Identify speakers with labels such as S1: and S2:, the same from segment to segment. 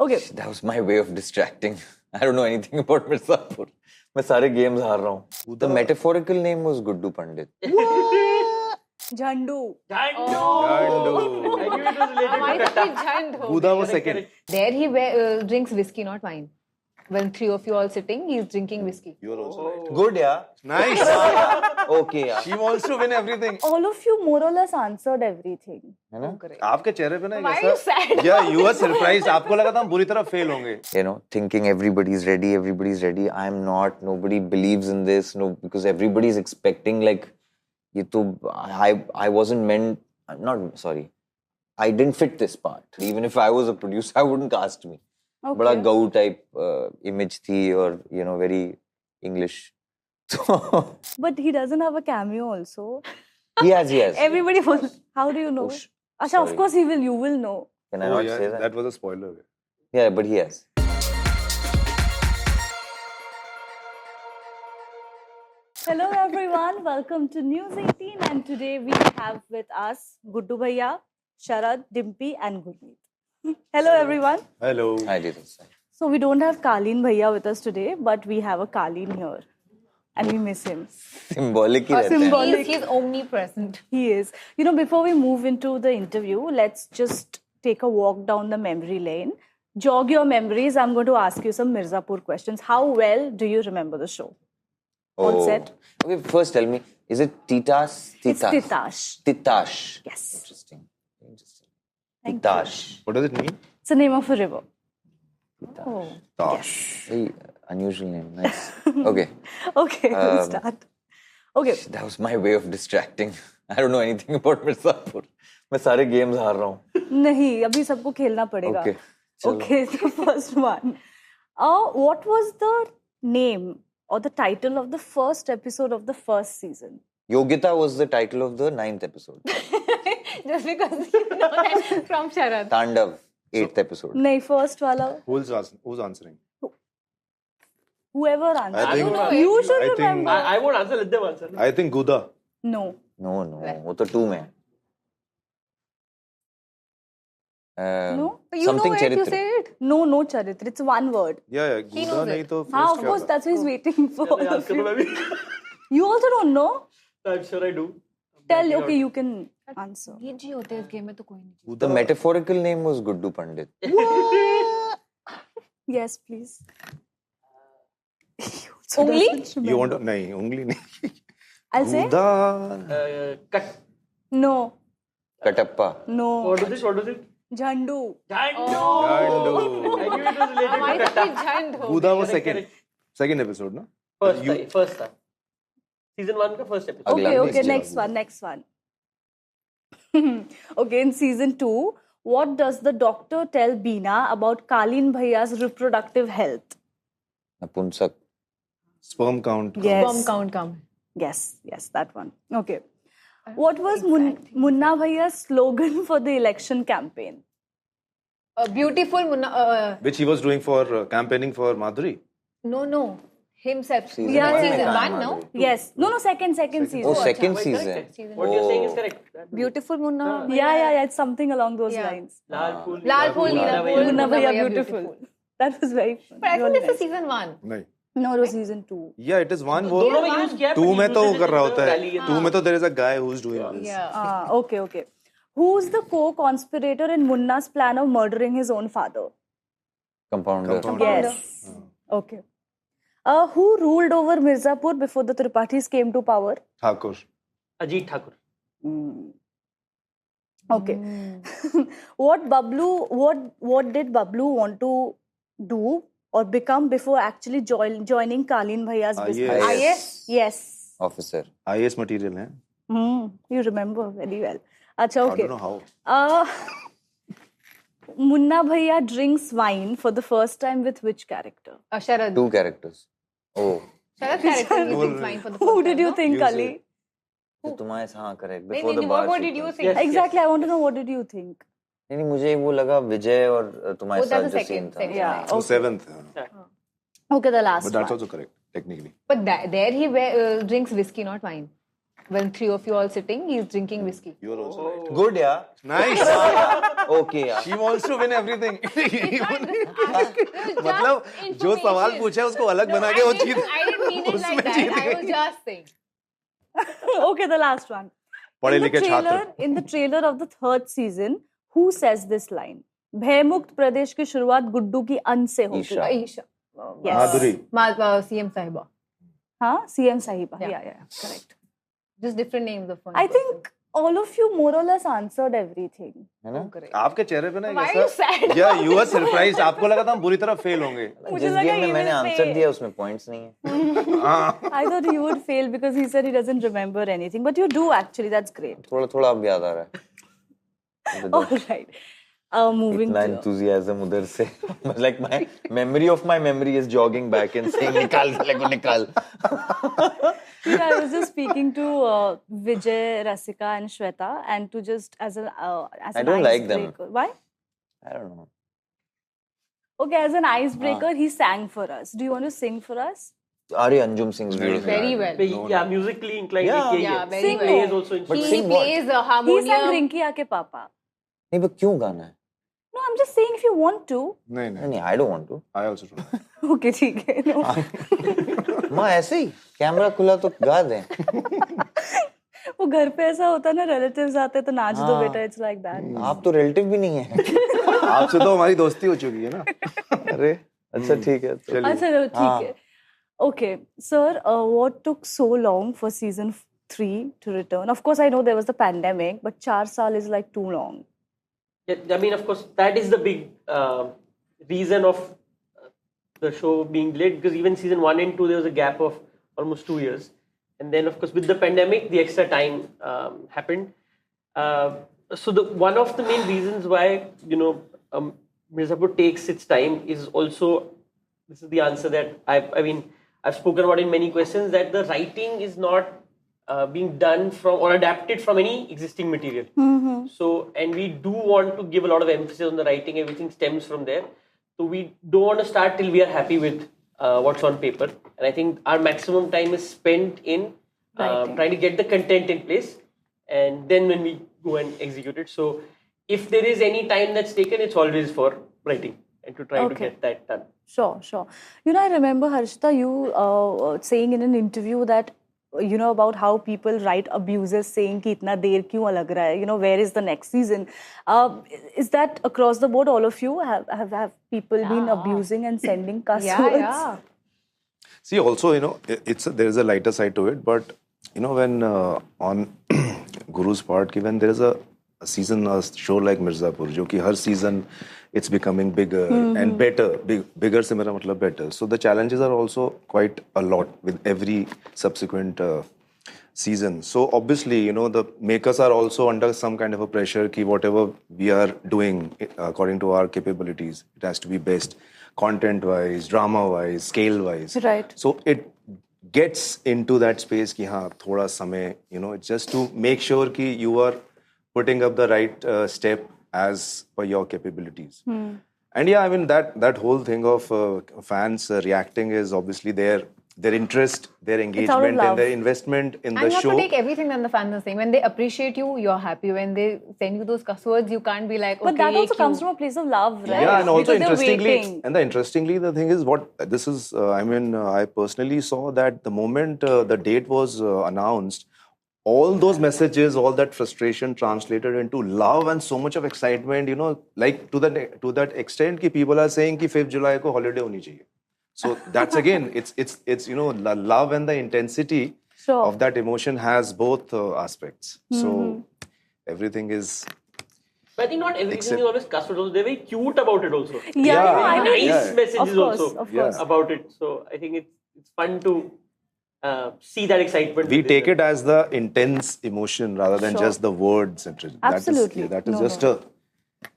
S1: Okay.
S2: That was my way of distracting. I don't know anything about Mirzapur. मैं सारे games हार रहा हूँ. The metaphorical name was Guddu Pandit.
S1: Jhandu.
S3: Jhandu. I knew it was related
S4: Why
S3: to
S4: did he Jhand?
S5: Buddha was second.
S4: There he drinks whiskey, not wine. When three of you all sitting, he's drinking whiskey.
S5: You are also right.
S2: Good, yeah.
S5: Nice.
S2: Okay, yeah.
S5: She wants to win everything.
S1: All of you more or less answered everything.
S2: है ना?
S4: Great.
S5: आपके चेहरे पे ना
S4: Why are you sad?
S5: Yeah, you were surprised. आपको लगा था हम बुरी तरह fail होंगे.
S2: You know, thinking everybody's ready. I'm not. Nobody believes in this. No, because everybody's expecting like, ये तो I wasn't meant. Not sorry. I didn't fit this part. Even if I was a producer, I wouldn't cast me.
S1: Okay.
S2: बड़ा gau type image थी और you know very English. So
S1: But he doesn't have a cameo also.
S2: he has.
S1: Everybody will. How do you know?
S2: Oh,
S1: Asha, of
S2: sorry.
S1: course he will. You will know.
S2: Can I not say that?
S5: That was a spoiler.
S2: Yeah, but he has.
S1: Hello everyone, welcome to News 18 and today we have with us Guddu Bhaiya, Sharad, Dimpy and Gurmeet. Hello everyone.
S5: Hello.
S2: I did it.
S1: So we don't have Kaleen Bhaiya with us today, but we have a Kaleen here and we miss him.
S2: Symbolic ही रहता है.
S1: Symbolic.
S4: He's omnipresent.
S1: He is. You know, before we move into the interview, let's just take a walk down the memory lane. Jog your memories. I'm going to ask you some Mirzapur questions. How well do you remember the show? All set?
S2: Okay, first tell me, is it Titas?
S1: It's Titash.
S2: Titash.
S1: Yes.
S2: Interesting.
S1: Thank you.
S2: Titash.
S5: What does it mean?
S1: It's the name of a river.
S4: Oh.
S5: Tosh.
S2: Very unusual name. Nice. Okay.
S1: Okay, we'll start. Okay.
S2: That was my way of distracting. I don't know anything about Mirzapur. मैं सारे games हार रहा हूँ.
S1: नहीं, अभी सबको खेलना पड़ेगा.
S2: Okay. चलो.
S1: Okay, the first one. What was the name or the title of the first episode of the first season?
S2: Yogita was the title of the 9th episode.
S4: Just because you know that from Sharad.
S2: Tandav, 8th episode.
S1: नहीं, first वाला.
S5: Who's answering?
S1: Whoever answers.
S5: I think-
S1: You should
S5: I think-
S1: remember.
S3: I won't answer, let them answer.
S5: I think Guda.
S1: No.
S2: No, वो तो 2 में है.
S1: No?
S4: But you
S2: Something
S4: know it, you
S2: Charitra.
S4: say it.
S1: No, no Charitra. It's one word.
S5: Yeah,
S4: He
S5: Guda
S4: knows
S5: नहीं
S4: it.
S5: तो
S1: Ah,
S5: first
S1: of
S5: क्या
S1: course,
S5: था?
S1: that's why he's waiting for all
S3: Answer
S1: of you.
S3: maybe.
S1: You also don't know?
S3: I'm sure I do.
S1: Tell, okay, you can answer.
S4: ये जी होते हैं इस game में तो कोई नहीं.
S2: The metaphorical name was Guddu Pandit.
S1: Yes, please.
S4: Ungli?
S5: You want to? नहीं, उंगली नहीं.
S1: I'll say?
S5: Guda.
S3: Cut.
S1: No.
S2: Katappa.
S1: No.
S3: What was it? What was it?
S1: Jhandu.
S3: Jhandu.
S5: Jhandu.
S3: I knew it was related
S4: Why
S3: to
S4: did he Jhand?
S5: Guda was
S3: Correct,
S5: second. Second episode, no?
S3: First time. Season 1 का first episode.
S2: Agla,
S1: Okay,
S2: next
S1: next one. Okay, in season 2, what does the doctor tell Beena about Kaleen Bhaiya's reproductive health?
S2: Napunsak.
S5: Sperm count.
S1: Yes.
S4: Count.
S1: Yes, that one. Okay. What was Munna Bhaiya's slogan for the election campaign?
S4: Beautiful Munna.
S5: Which he was doing for campaigning for Madhuri.
S4: No. Himself.
S2: Season
S1: Yeah,
S2: one
S4: Season
S2: में
S4: 1,
S2: कहाँ
S4: no?
S2: Madhuri?
S1: Yes. No, second season.
S2: Oh, second
S3: Why
S2: season.
S3: correct?
S4: Season
S3: What you're saying is
S2: Oh.
S3: correct.
S4: Beautiful Munna.
S1: Yeah, it's something along those
S4: Yeah.
S1: lines.
S3: Lal Phool.
S4: Lal Phool, Neela Phool,
S1: Munna Bhaiya
S4: Bhaiya
S1: beautiful. That was very fun.
S4: But I
S1: Really
S4: think this
S1: nice.
S4: is season 1.
S5: नहीं.
S1: No, it was season 2.
S5: Yeah, it is one. वो
S3: दोनों में use किया है,
S5: two
S3: but
S5: में तो
S3: uses it
S5: कर रहा
S3: in
S5: होता
S3: the
S5: है.
S3: rally and
S5: Two में तो there is a guy who's doing this.
S4: Yeah.
S1: Okay. Who's the co-conspirator in Munna's plan of murdering his own father?
S2: Compounder.
S1: Yes. Okay. Who ruled over Mirzapur before the Tripathis came to power?
S5: Thakur.
S3: Ajit Thakur.
S1: Okay. What did Bablu want to do or become before actually joining Kaleen Bhaiya's business?
S2: IAS.
S1: Yes.
S2: Officer.
S5: IAS material है.
S1: You remember very well. Acha, okay.
S5: I don't know how.
S1: Munna Bhaiya drinks wine for the first time with which character?
S4: Sharad.
S2: 2 characters. Oh.
S4: Sharad character he thinks fine for the first
S1: Who did
S4: time,
S1: you
S4: no?
S1: think,
S5: You say.
S1: Ali?
S2: तो तुम्हारे हाँ correct.
S4: नहीं,
S2: Before the
S4: नहीं,
S2: bar
S4: what did you
S2: sequence.
S4: think?
S3: Yes.
S1: Exactly. I want to know what did you think?
S2: नहीं मुझे वो लगा विजय और तुम्हारे
S4: Oh, that's
S2: साथ
S4: the
S2: जो scene
S4: second.
S2: था.
S1: Yeah.
S5: So seventh.
S1: Okay, the last
S5: But that's
S1: one.
S5: also correct, technically.
S4: But there he drinks whiskey, not wine. When three of you all sitting, he's drinking whiskey.
S5: You are also right.
S2: Good, yeah.
S5: Nice.
S2: Okay, yeah.
S5: She wants to win everything. मतलब
S4: Just
S5: जो सवाल
S4: information.
S5: पूछा है उसको अलग
S4: No,
S5: बना के वो
S4: I
S5: Jeet.
S4: didn't mean it like that. I was just saying.
S1: Okay, the last one.
S5: पढ़े
S1: In the
S5: लिखे छात्र.
S1: in the trailer of the third season, who says this line? भयमुक्त प्रदेश की शुरुआत गुड्डू की अन से होगी.
S2: ईशा.
S4: Aisha.
S1: Yes.
S5: माधुरी.
S4: CM Sahiba.
S1: हाँ, CM Sahiba.
S4: Yeah.
S1: Yeah, correct.
S4: Just different names of one.
S1: I think all of you more or less answered everything.
S2: है ना?
S4: Correct.
S5: आपके चेहरे पे ना
S4: Why are you sad?
S5: Yeah, you were surprised. आपको लगा था हम बुरी तरह फेल होंगे.
S1: मुझे
S2: जिस
S1: लगा
S2: गेम में
S1: he
S2: मैंने
S1: will
S2: आंसर
S1: fail.
S2: दिया उसमें पॉइंट्स नहीं है.
S1: I thought he would fail because he said he doesn't remember anything. But you do actually. That's great.
S2: थोड़ा थोड़ा अब याद आ रहा है.
S1: All right. Moving
S2: इतना
S1: to
S2: enthusiasm उधर से. Like my memory of my memory is jogging back and saying निकाल साले को निकाल.
S1: Yeah, I was just speaking to Vijay, Rasika, and Shweta, and to just as an
S2: I don't like them.
S1: icebreaker- Why?
S2: I don't know.
S1: Okay, as an icebreaker, he sang for us. Do you want to sing for us?
S2: Ari Anjum sings beautifully.
S4: Very well.
S3: Yeah, musically inclined.
S2: Yeah.
S4: Yeah, very
S3: Sing
S4: well.
S3: plays also.
S2: But
S4: He
S2: sing what?
S4: plays a
S1: He sang
S4: harmonium.
S1: Rinki Aake Papa.
S2: नहीं वो क्यों गाना है?
S1: No, I'm just saying if you want to.
S5: नहीं नहीं.
S2: नहीं I don't want to.
S5: I also don't.
S1: Okay, ठीक है. No.
S2: माँ ऐसे ही कैमरा खुला तो गा दें.
S1: वो घर पे ऐसा होता है ना, relatives आते हैं तो नाच दो बेटा. It's like that.
S2: आप तो रिलेटिव भी नहीं है.
S5: आपसे तो हमारी दोस्ती हो चुकी है ना.
S2: अरे अच्छा ठीक है. तो.
S1: अच्छा चलो ठीक है. Okay, sir, what took so long for season 3 to return? Of course, I know there was the pandemic, but 4 saal is like too long.
S3: Yeah, I mean, of course, that is the big reason of the show being delayed, because even season 1 and 2 there was a gap of almost 2 years, and then of course with the pandemic the extra time happened. So the one of the main reasons why Mirzapur takes its time is also, this is the answer that I've spoken about in many questions, that the writing is not being done from or adapted from any existing material. So, and we do want to give a lot of emphasis on the writing. Everything stems from there. So we don't want to start till we are happy with what's on paper. And I think our maximum time is spent in trying to get the content in place, and then when we go and execute it. So if there is any time that's taken, it's always for writing and to try to
S1: Okay.
S3: get that done.
S1: Sure, sure. You know, I remember, Harshita, you saying in an interview that, you know, about how people write abuses saying कि इतना देर क्यों लग रहा है, you know, where is the next season? Is that across the board, all of you? Have people been abusing and sending cuss words?
S4: Yeah.
S5: See, also, you know, there is a lighter side to it, but you know, when on Guru's part, when there is a season, a show like Mirzapur, जो कि हर season it's becoming bigger and better. Bigger से मेरा मतलब better. So the challenges are also quite a lot with every subsequent season. So obviously, you know, the makers are also under some kind of a pressure कि whatever we are doing according to our capabilities, it has to be best, content-wise, drama-wise, scale-wise.
S1: Right.
S5: So it gets into that space कि हाँ थोड़ा समय, you know, just to make sure कि you are putting up the right step as per your capabilities. And yeah, I mean that whole thing of fans reacting is obviously their interest, their engagement,
S1: love.
S5: and their investment in
S4: And
S5: the
S4: you have
S5: show.
S4: to take everything that the fans are saying. When they appreciate you, you're happy. When they send you those cuss words, you can't be like, okay,
S1: But that
S4: ye
S1: also
S4: kyun?
S1: comes from a place of love, right?
S5: Yeah, and also
S1: Because they're
S5: interestingly,
S1: waiting.
S5: the thing is what this is. I personally saw that the moment the date was announced, all those messages, all that frustration translated into love and so much of excitement. You know, like to that extent, कि people are saying कि 5th July को holiday होनी चाहिए. So that's again, it's you know, the love and the intensity
S1: Sure.
S5: of that emotion has both aspects. So everything is.
S3: But I think not everything
S5: Except-
S3: is always cuss words. Also. They're very cute about it also.
S1: Yeah, no, I
S3: Very
S1: mean,
S3: nice messages
S1: of course,
S3: also
S1: of course.
S3: about it. So I think it's fun to see that excitement.
S5: We
S3: within
S5: take
S3: them.
S5: it as the intense emotion rather than
S1: Sure.
S5: just the words.
S1: Absolutely.
S5: That is
S1: No,
S5: just
S1: no.
S5: a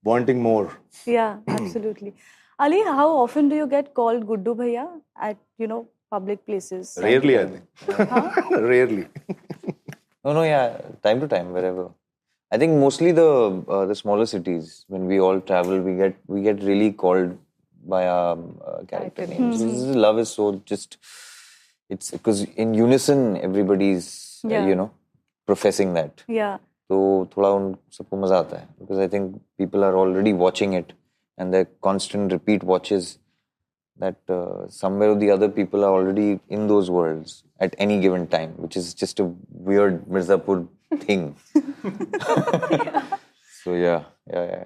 S5: wanting more.
S1: Yeah, absolutely. Ali, how often do you get called Guddu Bhaiya at, you know, public places?
S5: Rarely, I think. Rarely.
S2: No, yeah, time to time, wherever. I think mostly the smaller cities, when we all travel, we get really called by our character names. This love is so just, it's because in unison everybody's
S1: Yeah.
S2: you know, professing that.
S1: Yeah.
S2: तो थोड़ा उन सबको मजा आता है because I think people are already watching it and their constant repeat watches that somewhere or the other people are already in those worlds at any given time, which is just a weird Mirzapur thing. So yeah.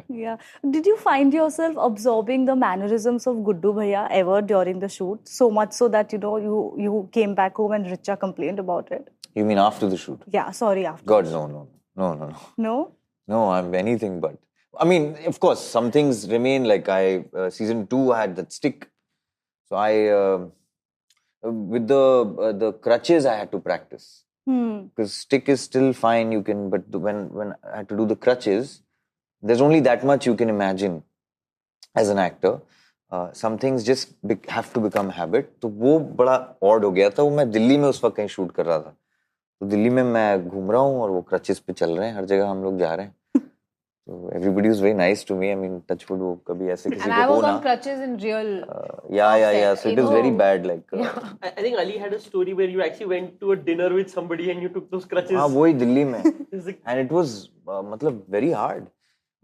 S1: Yeah. Did you find yourself absorbing the mannerisms of Guddu Bhaiya ever during the shoot? So much so that, you know, you came back home and Richa complained about it?
S2: You mean after the shoot?
S1: Yeah, sorry, after.
S2: God, no.
S1: No?
S2: No, I'm anything but. I mean, of course, some things remain. Like season 2, I had that stick. So with the crutches, I had to practice. Because stick is still fine, you can, but when I had to do the crutches, there's only that much you can imagine as an actor. Some things just have to become habit. तो वो बड़ा odd हो गया था. वो मैं दिल्ली में उस वक्त कहीं शूट कर रहा था. तो दिल्ली में मैं घूम रहा हूँ और वो crutches पे चल रहे हैं. हर जगह हम लोग जा रहे हैं. So everybody was very nice to me. I mean, touch wood, वो कभी ऐसे किसी
S4: And
S2: को
S4: I was
S2: हो
S4: on
S2: ना.
S4: crutches in real.
S2: Yeah. So it is very
S4: Oh.
S2: bad. Like.
S3: I think Ali had a story where you actually went to a dinner with somebody and you took those crutches.
S2: हाँ वही दिल्ली में.
S3: It's like-
S2: And it was मतलब very hard.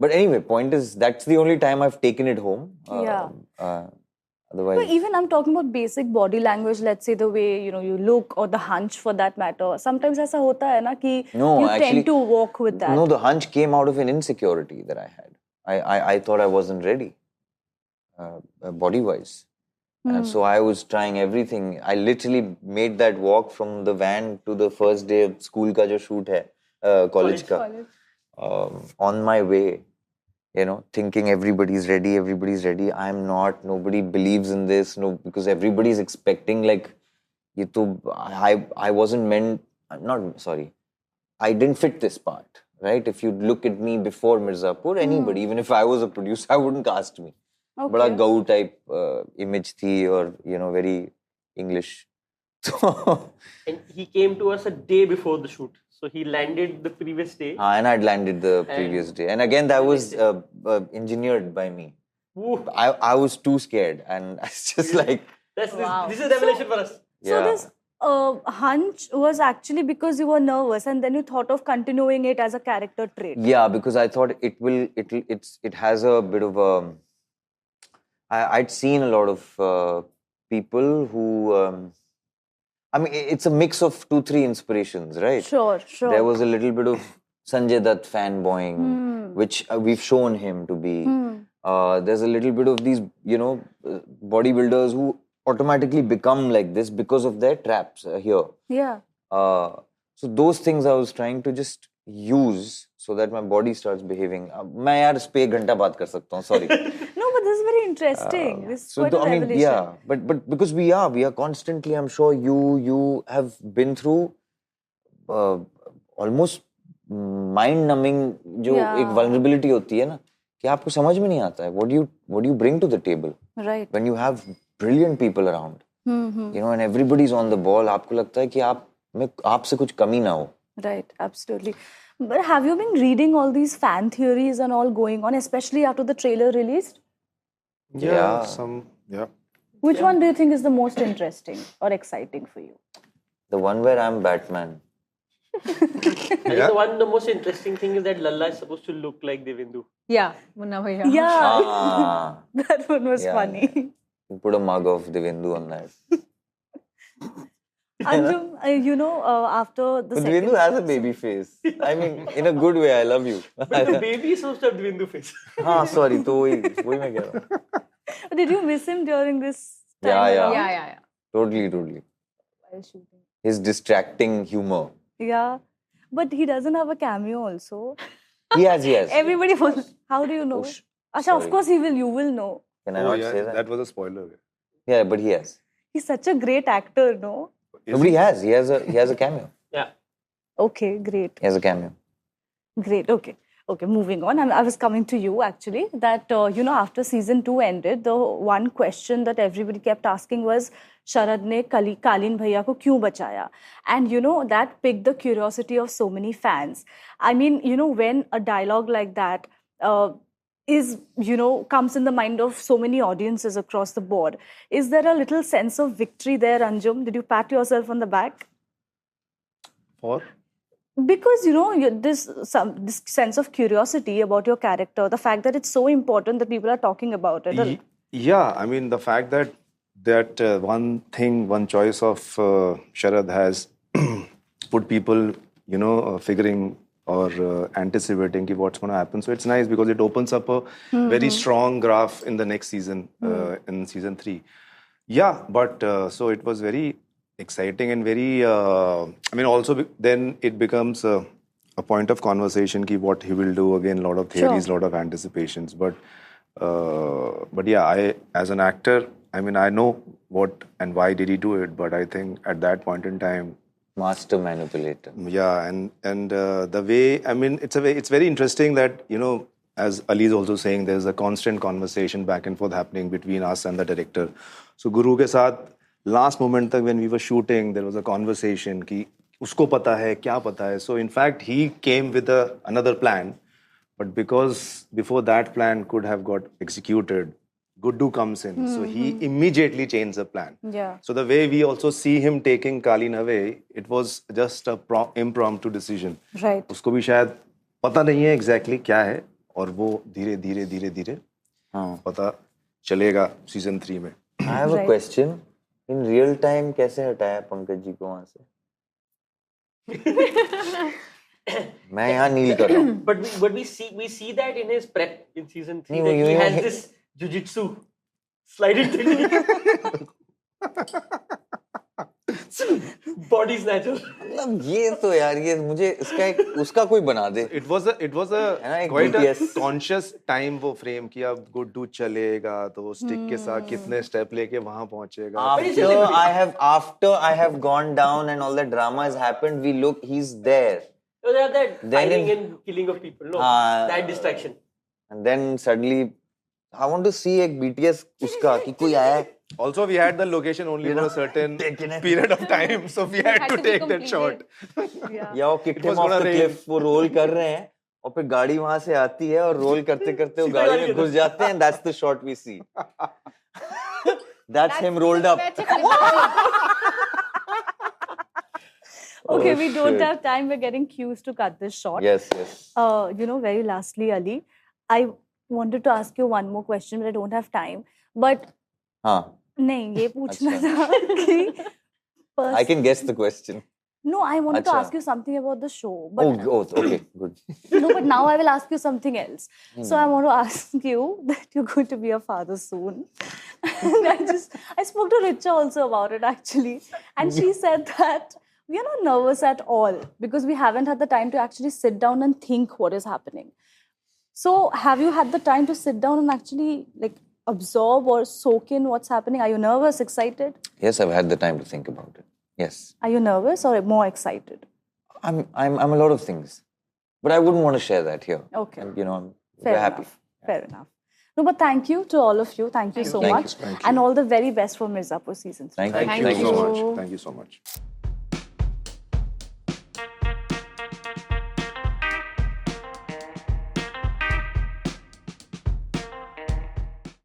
S2: But anyway, point is that's the only time I've taken it home. Otherwise,
S1: But even I'm talking about basic body language, let's say the way, you know, you look or the hunch for that matter. Sometimes ऐसा होता है ना कि
S2: No,
S1: you
S2: actually-
S1: tend to walk with that.
S2: no, the hunch came out of an insecurity that I had. I thought I wasn't ready, body-wise. And so I was trying everything. I literally made that walk from the van to the first day of school का जो shoot है, college का. On my way, you know, thinking everybody's ready. I'm not. Nobody believes in this. No, because everybody's expecting like, ये तो I wasn't meant. Not sorry. I didn't fit this part, right? If you look at me before Mirzapur, anybody, even if I was a producer, I wouldn't cast me.
S1: Okay.
S2: बड़ा gau type image थी और you know very English. So
S3: And he came to us a day before the shoot. So he landed the previous day.
S2: and I'd landed the previous day, and again that was engineered by me.
S3: Woo.
S2: I was too scared, and it's just like
S3: This is revelation for us.
S1: So
S2: yeah.
S1: this hunch was actually because you were nervous and then you thought of continuing it as a character trait.
S2: Yeah, because I thought it has a bit of a. I'd seen a lot of people who. I mean, it's a mix of 2-3 inspirations, right?
S1: Sure.
S2: There was a little bit of Sanjay Dutt fanboying, which we've shown him to be. There's a little bit of these, you know, bodybuilders who automatically become like this because of their traps here.
S1: Yeah.
S2: So those things I was trying to just use so that my body starts behaving. मैं यार इस पे 1 घंटा बात कर सकता हूँ. Sorry.
S1: No, but this is very interesting. This is quite a
S2: I mean,
S1: revelation.
S2: yeah, but because we are constantly. I'm sure you have been through almost mind-numbing जो
S1: Yeah.
S2: एक vulnerability होती है ना कि आपको समझ में नहीं आता है. What do you bring to the table
S1: Right.
S2: when you have brilliant people around? You know, and everybody's on the ball. आपको लगता है कि आपसे कुछ कमी ना हो.
S1: Right, absolutely. But have you been reading all these fan theories and all going on, especially after the trailer released?
S2: Yeah.
S5: Yeah.
S1: Which one do you think is the most interesting or exciting for you?
S2: The one where I'm Batman.
S3: I think the most interesting thing is that Lalla is supposed to look like Devendu.
S4: Yeah, Munna Bhaiya.
S1: Yeah, that one was
S2: Yeah,
S1: funny.
S2: You put a mug of Devendu on that.
S1: Anjum, you know, after the
S2: But
S1: second...
S2: Devendu has a baby face. I mean, in a good way. I love you.
S3: But the baby is supposed to have Devendu face.
S2: हाँ, sorry. तो वही मैं कह रहा हूँ.
S1: Did you miss him during this time?
S2: Yeah.
S1: around
S4: Yeah.
S2: Totally.
S1: while shooting?
S2: His distracting humor.
S1: Yeah, but he doesn't have a cameo also.
S2: He has.
S1: Everybody was... How do you know?
S2: Oh, sh-
S1: Asha, of
S2: sorry.
S1: course he will. You will know.
S2: Can I not say that?
S5: That was a spoiler.
S2: Yeah, but he has.
S1: He's such a great actor, no?
S2: Nobody has. He has a cameo.
S3: Yeah.
S1: Okay, great.
S2: He has a cameo.
S1: Great. Okay, moving on. I was coming to you actually. That, you know, after season 2 ended, the one question that everybody kept asking was, Sharad ne Kalin Bhaiya ko kyun bachaya? And, you know, that piqued the curiosity of so many fans. I mean, you know, when a dialogue like that comes in the mind of so many audiences across the board, is there a little sense of victory there, Anjum? Did you pat yourself on the back?
S5: For?
S1: Because this sense of curiosity about your character, the fact that it's so important that people are talking about it.
S5: Yeah, I mean the fact that one choice of Sharad has put people, figuring or anticipating what's going to happen. So it's nice because it opens up a very strong graph in the next season, in season 3. Yeah, but so it was very exciting and very. Also then it becomes a point of conversation. What he will do again, a lot of theories, a lot of anticipations. But yeah, as an actor, I know what and why did he do it. But I think at that point in time,
S2: master manipulator.
S5: Yeah, and the way it's very interesting that as Ali is also saying, there's a constant conversation back and forth happening between us and the director. So Guru ke saath last moment tak when we were shooting, there was a conversation ki usko pata hai kya pata hai. So in fact he came with another plan, but because before that plan could have got executed, Guddu comes in, so he immediately changed the plan.
S1: Yeah.
S5: So the way we also see him taking Kalin away, it was just a impromptu decision.
S1: Right.
S5: उसको भी शायद पता नहीं है exactly क्या है, और वो धीरे धीरे पता चलेगा season 3 में.
S2: I have a question. In real time, कैसे हटाया पंकज जी को वहाँ से? मैं यहाँ नील कर रहा हूँ.
S3: But we see that in his prep in season 3
S2: No,
S3: that he has
S2: you-
S3: this jujitsu sliding technique. Body snatcher.
S2: मतलब ये तो यार ये मुझे उसका कोई बना दे.
S5: It was a
S2: एक
S5: quite a
S2: BTS.
S5: conscious time वो frame कि अब गुड्डू चलेगा तो वो stick के साथ कितने step लेके वहाँ पहुँचेगा.
S2: After I have gone down and all the drama has happened, he's there.
S3: So they have that
S2: Then
S3: fighting
S2: in-
S3: and killing of people. No,
S2: हाँ.
S3: that distraction.
S2: And then suddenly, I want to see एक BTS उसका कि कोई आया है.
S5: Also, we had the location only for a certain period of time, so we had to take that shot.
S2: या वो kicked him off the cliff, वो roll कर रहे हैं और फिर गाड़ी वहाँ से आती है और roll करते करते वो गाड़ी में घुस जाते हैं. That's the shot we see. That's him rolled up.
S1: Okay,
S2: Oh,
S1: we don't
S2: shit.
S1: have time. We're getting cues to cut this short.
S2: Yes.
S1: Very lastly, Ali, I wanted to ask you one more question, but I don't have time. But
S2: हाँ.
S1: नहीं, ये पूछना था कि
S2: I can guess the question.
S1: No, I wanted to
S2: अच्छा.
S1: ask you something about the show. But
S2: Okay, good.
S1: no, but now I will ask you something else. So I want to ask you that you're going to be a father soon. And I spoke to Richa also about it actually. And she said that we are not nervous at all because we haven't had the time to actually sit down and think what is happening. So have you had the time to sit down and actually absorb or soak in what's happening? Are you nervous, excited?
S2: Yes, I've had the time to think about it. Yes.
S1: Are you nervous or more excited?
S2: I'm a lot of things, but I wouldn't want to share that here.
S1: Okay.
S2: And, I'm
S1: Fair
S2: happy.
S1: enough. Fair enough. No, but thank you to all of you. Thank you so
S2: Thank you.
S1: much.
S5: Thank you.
S1: And all the very best for Mirzapur season 3.
S2: Thank you.
S5: Thank you so much. Thank you so much.